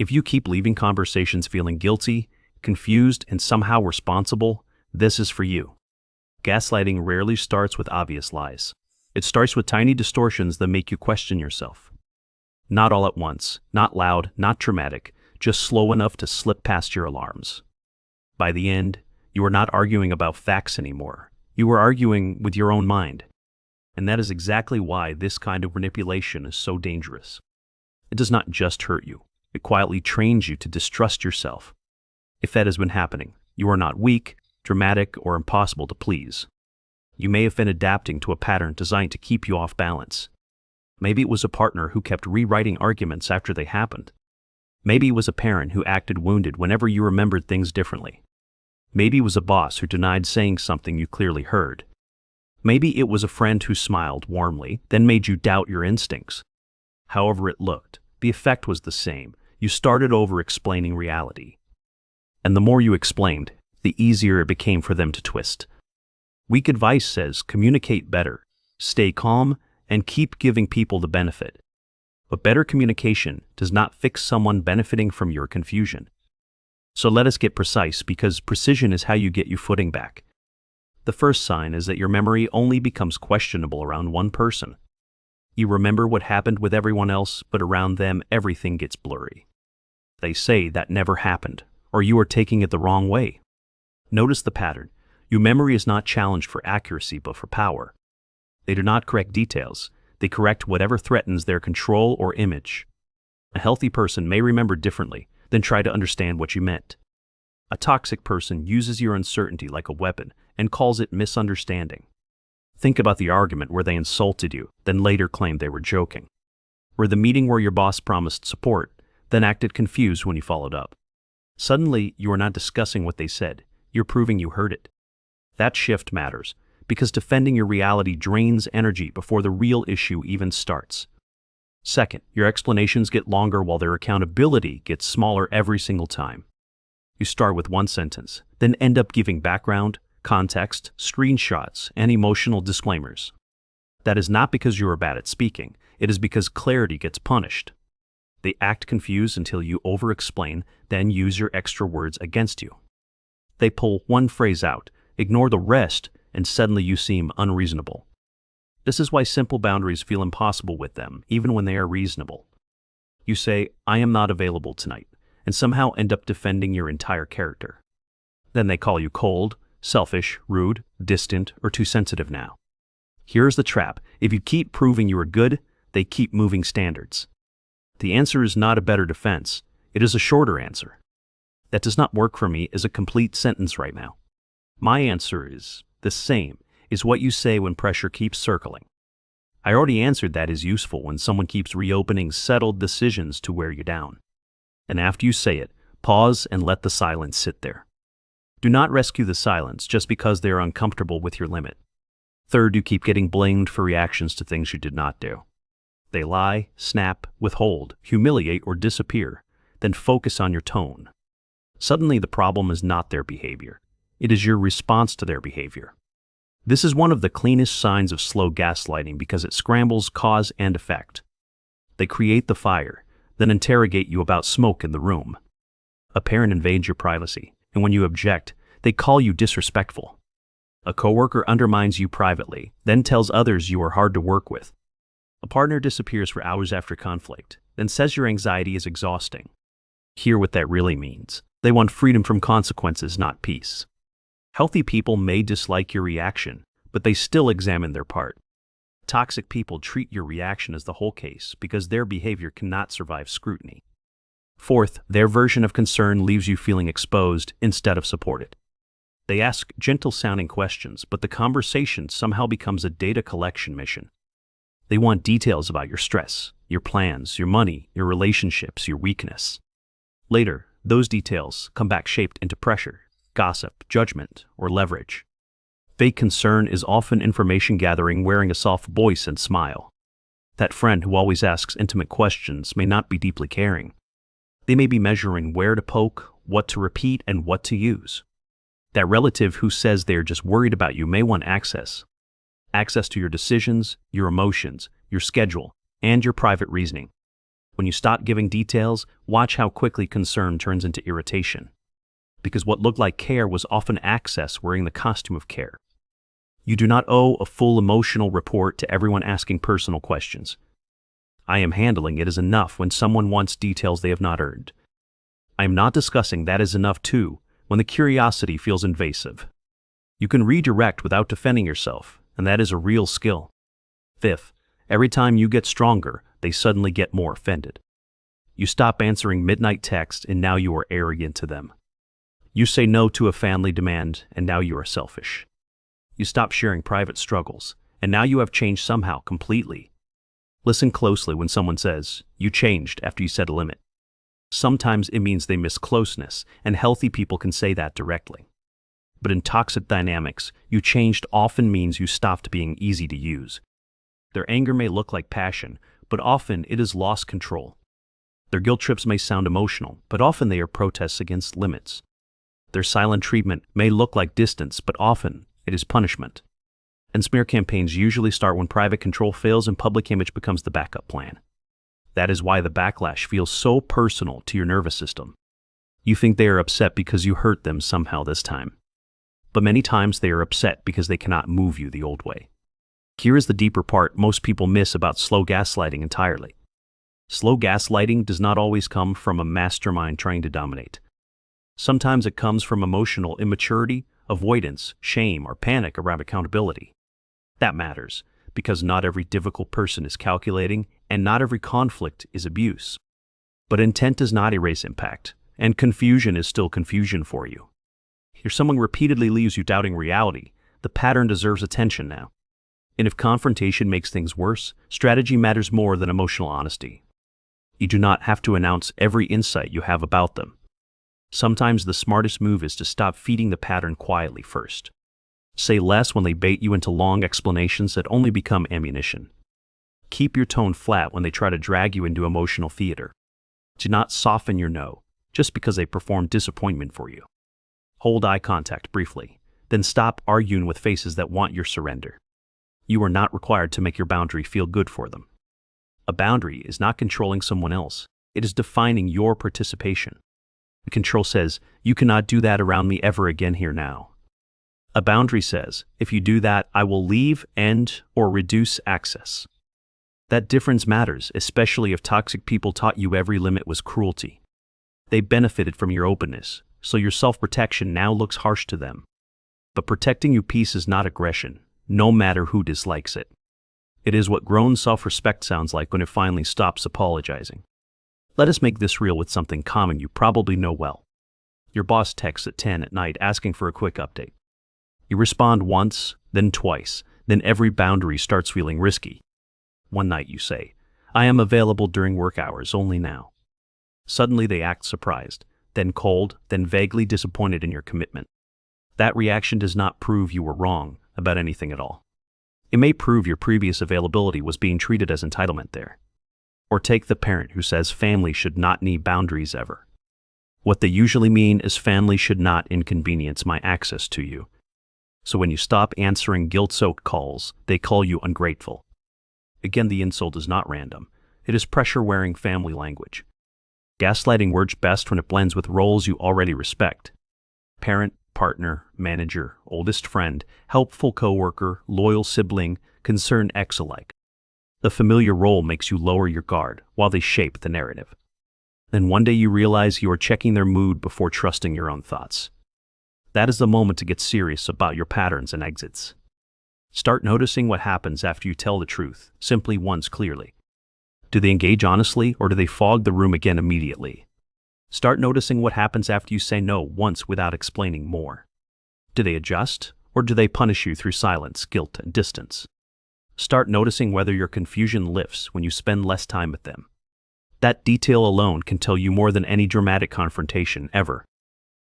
If you keep leaving conversations feeling guilty, confused, and somehow responsible, this is for you. Gaslighting rarely starts with obvious lies. It starts with tiny distortions that make you question yourself. Not all at once, not loud, not dramatic, just slow enough to slip past your alarms. By the end, you are not arguing about facts anymore. You are arguing with your own mind. And that is exactly why this kind of manipulation is so dangerous. It does not just hurt you. It quietly trains you to distrust yourself. If that has been happening, you are not weak, dramatic, or impossible to please. You may have been adapting to a pattern designed to keep you off balance. Maybe it was a partner who kept rewriting arguments after they happened. Maybe it was a parent who acted wounded whenever you remembered things differently. Maybe it was a boss who denied saying something you clearly heard. Maybe it was a friend who smiled warmly, then made you doubt your instincts. However it looked, the effect was the same. You started over explaining reality. And the more you explained, the easier it became for them to twist. Weak advice says communicate better, stay calm, and keep giving people the benefit. But better communication does not fix someone benefiting from your confusion. So let us get precise, because precision is how you get your footing back. The first sign is that your memory only becomes questionable around one person. You remember what happened with everyone else, but around them everything gets blurry. They say that never happened, or you are taking it the wrong way. Notice the pattern. Your memory is not challenged for accuracy but for power. They do not correct details. They correct whatever threatens their control or image. A healthy person may remember differently, then try to understand what you meant. A toxic person uses your uncertainty like a weapon and calls it misunderstanding. Think about the argument where they insulted you, then later claimed they were joking. Or the meeting where your boss promised support, then acted confused when you followed up. Suddenly, you are not discussing what they said. You're proving you heard it. That shift matters, because defending your reality drains energy before the real issue even starts. Second, your explanations get longer while their accountability gets smaller every single time. You start with one sentence, then end up giving background, context, screenshots, and emotional disclaimers. That is not because you are bad at speaking. It is because clarity gets punished. They act confused until you over-explain, then use your extra words against you. They pull one phrase out, ignore the rest, and suddenly you seem unreasonable. This is why simple boundaries feel impossible with them, even when they are reasonable. You say, "I am not available tonight," and somehow end up defending your entire character. Then they call you cold, selfish, rude, distant, or too sensitive now. Here's the trap. If you keep proving you are good, they keep moving standards. The answer is not a better defense. It is a shorter answer. "That does not work for me" is a complete sentence right now. My answer is the same, is what you say when pressure keeps circling. I already answered that is useful when someone keeps reopening settled decisions to wear you down. And after you say it, pause and let the silence sit there. Do not rescue the silence just because they are uncomfortable with your limit. Third, you keep getting blamed for reactions to things you did not do. They lie, snap, withhold, humiliate, or disappear, then focus on your tone. Suddenly the problem is not their behavior. It is your response to their behavior. This is one of the cleanest signs of slow gaslighting because it scrambles cause and effect. They create the fire, then interrogate you about smoke in the room. A parent invades your privacy, and when you object, they call you disrespectful. A coworker undermines you privately, then tells others you are hard to work with. A partner disappears for hours after conflict, then says your anxiety is exhausting. Hear what that really means. They want freedom from consequences, not peace. Healthy people may dislike your reaction, but they still examine their part. Toxic people treat your reaction as the whole case because their behavior cannot survive scrutiny. Fourth, their version of concern leaves you feeling exposed instead of supported. They ask gentle-sounding questions, but the conversation somehow becomes a data collection mission. They want details about your stress, your plans, your money, your relationships, your weakness. Later, those details come back shaped into pressure, gossip, judgment, or leverage. Fake concern is often information gathering wearing a soft voice and smile. That friend who always asks intimate questions may not be deeply caring. They may be measuring where to poke, what to repeat, and what to use. That relative who says they're just worried about you may want access. Access to your decisions, your emotions, your schedule, and your private reasoning. When you stop giving details, watch how quickly concern turns into irritation. Because what looked like care was often access wearing the costume of care. You do not owe a full emotional report to everyone asking personal questions. I am handling it is enough when someone wants details they have not earned. I am not discussing that is enough too when the curiosity feels invasive. You can redirect without defending yourself, and that is a real skill. Fifth, every time you get stronger, they suddenly get more offended. You stop answering midnight texts and now you are arrogant to them. You say no to a family demand and now you are selfish. You stop sharing private struggles and now you have changed somehow completely. Listen closely when someone says, "You changed" after you set a limit. Sometimes it means they miss closeness, and healthy people can say that directly. But in toxic dynamics, you changed often means you stopped being easy to use. Their anger may look like passion, but often it is lost control. Their guilt trips may sound emotional, but often they are protests against limits. Their silent treatment may look like distance, but often it is punishment. And smear campaigns usually start when private control fails and public image becomes the backup plan. That is why the backlash feels so personal to your nervous system. You think they are upset because you hurt them somehow this time. But many times they are upset because they cannot move you the old way. Here is the deeper part most people miss about slow gaslighting entirely. Slow gaslighting does not always come from a mastermind trying to dominate. Sometimes it comes from emotional immaturity, avoidance, shame, or panic around accountability. That matters, because not every difficult person is calculating, and not every conflict is abuse. But intent does not erase impact, and confusion is still confusion for you. If someone repeatedly leaves you doubting reality, the pattern deserves attention now. And if confrontation makes things worse, strategy matters more than emotional honesty. You do not have to announce every insight you have about them. Sometimes the smartest move is to stop feeding the pattern quietly first. Say less when they bait you into long explanations that only become ammunition. Keep your tone flat when they try to drag you into emotional theater. Do not soften your no, just because they perform disappointment for you. Hold eye contact briefly, then stop arguing with faces that want your surrender. You are not required to make your boundary feel good for them. A boundary is not controlling someone else, it is defining your participation. The control says, "You cannot do that around me ever again here now." A boundary says, "If you do that, I will leave, end, or reduce access." That difference matters, especially if toxic people taught you every limit was cruelty. They benefited from your openness, so your self-protection now looks harsh to them. But protecting your peace is not aggression, no matter who dislikes it. It is what grown self-respect sounds like when it finally stops apologizing. Let us make this real with something common you probably know well. Your boss texts at 10 at night asking for a quick update. You respond once, then twice, then every boundary starts feeling risky. One night you say, "I am available during work hours only now." Suddenly they act surprised, then cold, then vaguely disappointed in your commitment. That reaction does not prove you were wrong about anything at all. It may prove your previous availability was being treated as entitlement there. Or take the parent who says family should not need boundaries ever. What they usually mean is family should not inconvenience my access to you. So when you stop answering guilt-soaked calls, they call you ungrateful. Again, the insult is not random. It is pressure-wearing family language. Gaslighting works best when it blends with roles you already respect. Parent, partner, manager, oldest friend, helpful coworker, loyal sibling, concerned ex alike. The familiar role makes you lower your guard while they shape the narrative. Then one day you realize you are checking their mood before trusting your own thoughts. That is the moment to get serious about your patterns and exits. Start noticing what happens after you tell the truth, simply once clearly. Do they engage honestly, or do they fog the room again immediately? Start noticing what happens after you say no once without explaining more. Do they adjust, or do they punish you through silence, guilt, and distance? Start noticing whether your confusion lifts when you spend less time with them. That detail alone can tell you more than any dramatic confrontation ever,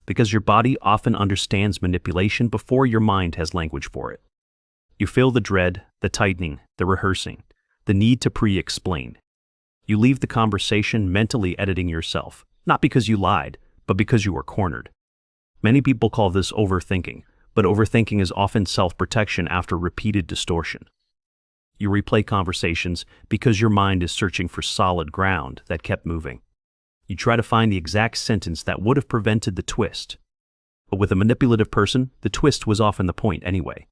because your body often understands manipulation before your mind has language for it. You feel the dread, the tightening, the rehearsing, the need to pre-explain. You leave the conversation mentally editing yourself, not because you lied, but because you were cornered. Many people call this overthinking, but overthinking is often self-protection after repeated distortion. You replay conversations because your mind is searching for solid ground that kept moving. You try to find the exact sentence that would have prevented the twist. But with a manipulative person, the twist was often the point anyway.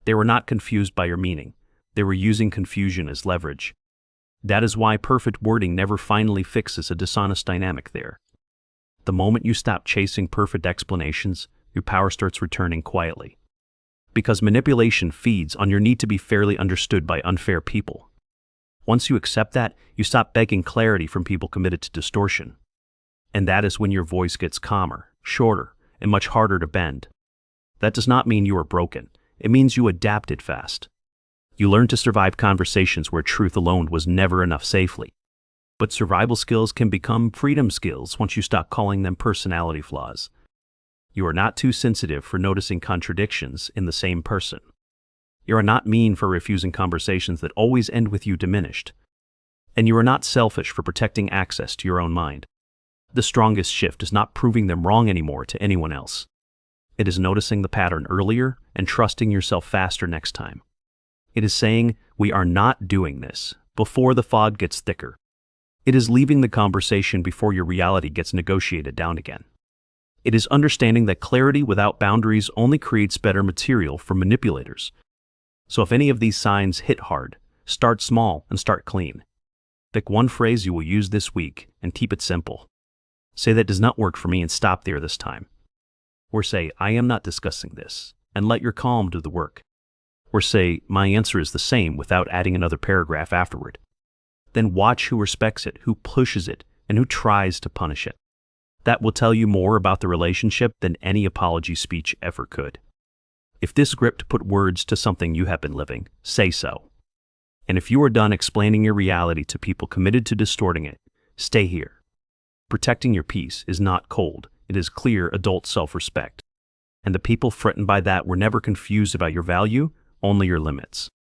They were not confused by your meaning. They were using confusion as leverage. That is why perfect wording never finally fixes a dishonest dynamic there. The moment you stop chasing perfect explanations, your power starts returning quietly. Because manipulation feeds on your need to be fairly understood by unfair people. Once you accept that, you stop begging clarity from people committed to distortion. And that is when your voice gets calmer, shorter, and much harder to bend. That does not mean you are broken. It means you adapted fast. You learned to survive conversations where truth alone was never enough safely. But survival skills can become freedom skills once you stop calling them personality flaws. You are not too sensitive for noticing contradictions in the same person. You are not mean for refusing conversations that always end with you diminished. And you are not selfish for protecting access to your own mind. The strongest shift is not proving them wrong anymore to anyone else. It is noticing the pattern earlier and trusting yourself faster next time. It is saying, "We are not doing this," before the fog gets thicker. It is leaving the conversation before your reality gets negotiated down again. It is understanding that clarity without boundaries only creates better material for manipulators. So if any of these signs hit hard, start small and start clean. Pick one phrase you will use this week and keep it simple. Say "that does not work for me" and stop there this time. Or say "I am not discussing this" and let your calm do the work. Or say "my answer is the same" without adding another paragraph afterward. Then watch who respects it, who pushes it, and who tries to punish it. That will tell you more about the relationship than any apology speech ever could. If this script put words to something you have been living, say so. And if you are done explaining your reality to people committed to distorting it, stay here. Protecting your peace is not cold, it is clear adult self-respect. And the people threatened by that were never confused about your value, only your limits.